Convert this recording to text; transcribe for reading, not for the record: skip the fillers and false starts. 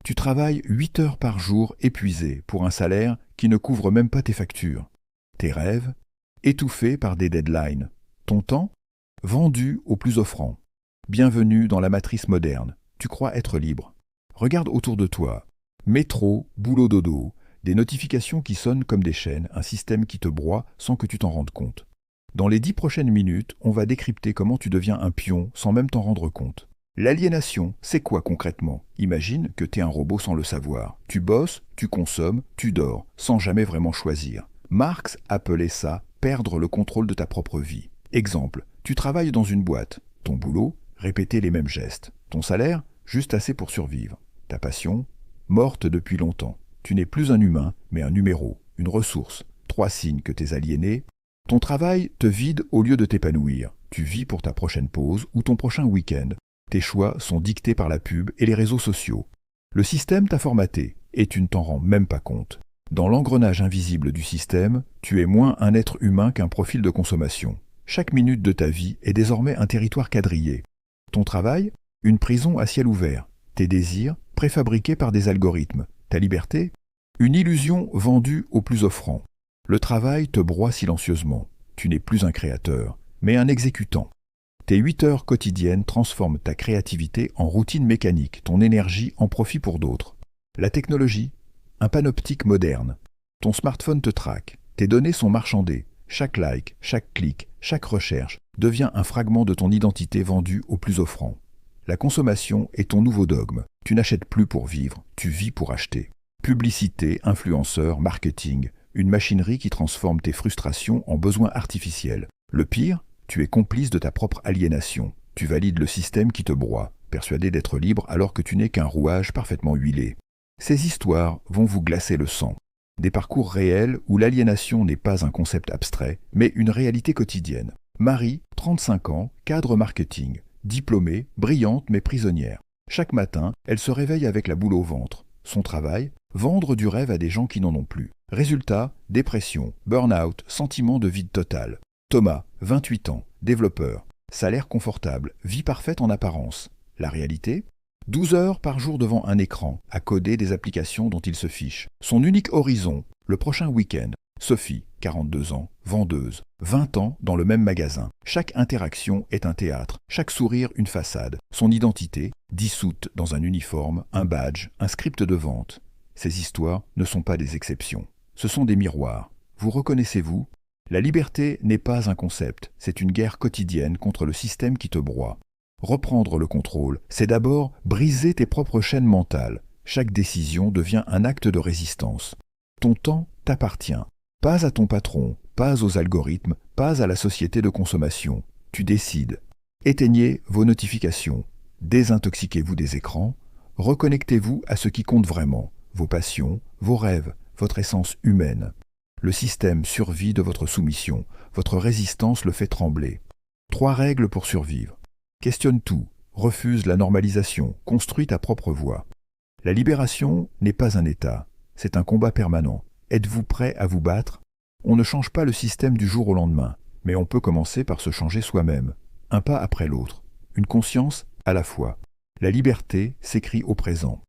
Tu travailles 8 heures par jour épuisé pour un salaire qui ne couvre même pas tes factures. Tes rêves, étouffés par des deadlines. Ton temps, vendu au plus offrant. Bienvenue dans la matrice moderne. Tu crois être libre. Regarde autour de toi. Métro, boulot dodo, des notifications qui sonnent comme des chaînes, un système qui te broie sans que tu t'en rendes compte. Dans les 10 prochaines minutes, on va décrypter comment tu deviens un pion sans même t'en rendre compte. L'aliénation, c'est quoi concrètement? Imagine que t'es un robot sans le savoir. Tu bosses, tu consommes, tu dors, sans jamais vraiment choisir. Marx appelait ça « perdre le contrôle de ta propre vie ». Exemple, tu travailles dans une boîte. Ton boulot, répéter les mêmes gestes. Ton salaire, juste assez pour survivre. Ta passion, morte depuis longtemps. Tu n'es plus un humain, mais un numéro, une ressource. 3 signes que t'es aliéné. Ton travail te vide au lieu de t'épanouir. Tu vis pour ta prochaine pause ou ton prochain week-end. Tes choix sont dictés par la pub et les réseaux sociaux. Le système t'a formaté et tu ne t'en rends même pas compte. Dans l'engrenage invisible du système, tu es moins un être humain qu'un profil de consommation. Chaque minute de ta vie est désormais un territoire quadrillé. Ton travail, une prison à ciel ouvert. Tes désirs, préfabriqués par des algorithmes. Ta liberté, une illusion vendue au plus offrant. Le travail te broie silencieusement. Tu n'es plus un créateur, mais un exécutant. Tes 8 heures quotidiennes transforment ta créativité en routine mécanique, ton énergie en profit pour d'autres. La technologie, un panoptique moderne. Ton smartphone te traque, tes données sont marchandées. Chaque like, chaque clic, chaque recherche devient un fragment de ton identité vendue au plus offrant. La consommation est ton nouveau dogme. Tu n'achètes plus pour vivre, tu vis pour acheter. Publicité, influenceurs, marketing, une machinerie qui transforme tes frustrations en besoins artificiels. Le pire, tu es complice de ta propre aliénation. Tu valides le système qui te broie, persuadé d'être libre alors que tu n'es qu'un rouage parfaitement huilé. Ces histoires vont vous glacer le sang. Des parcours réels où l'aliénation n'est pas un concept abstrait, mais une réalité quotidienne. Marie, 35 ans, cadre marketing, diplômée, brillante mais prisonnière. Chaque matin, elle se réveille avec la boule au ventre. Son travail, vendre du rêve à des gens qui n'en ont plus. Résultat, dépression, burn-out, sentiment de vide total. Thomas, 28 ans, développeur, salaire confortable, vie parfaite en apparence. La réalité ? 12 heures par jour devant un écran, à coder des applications dont il se fiche. Son unique horizon, le prochain week-end. Sophie, 42 ans, vendeuse, 20 ans dans le même magasin. Chaque interaction est un théâtre, chaque sourire une façade. Son identité, dissoute dans un uniforme, un badge, un script de vente. Ces histoires ne sont pas des exceptions. Ce sont des miroirs. Vous reconnaissez-vous ? La liberté n'est pas un concept, c'est une guerre quotidienne contre le système qui te broie. Reprendre le contrôle, c'est d'abord briser tes propres chaînes mentales. Chaque décision devient un acte de résistance. Ton temps t'appartient. Pas à ton patron, pas aux algorithmes, pas à la société de consommation. Tu décides. Éteignez vos notifications. Désintoxiquez-vous des écrans. Reconnectez-vous à ce qui compte vraiment. Vos passions, vos rêves, votre essence humaine. Le système survit de votre soumission. Votre résistance le fait trembler. 3 règles pour survivre. Questionne tout. Refuse la normalisation. Construis ta propre voie. La libération n'est pas un état. C'est un combat permanent. Êtes-vous prêt à vous battre? On ne change pas le système du jour au lendemain, mais on peut commencer par se changer soi-même. Un pas après l'autre. Une conscience à la fois. La liberté s'écrit au présent.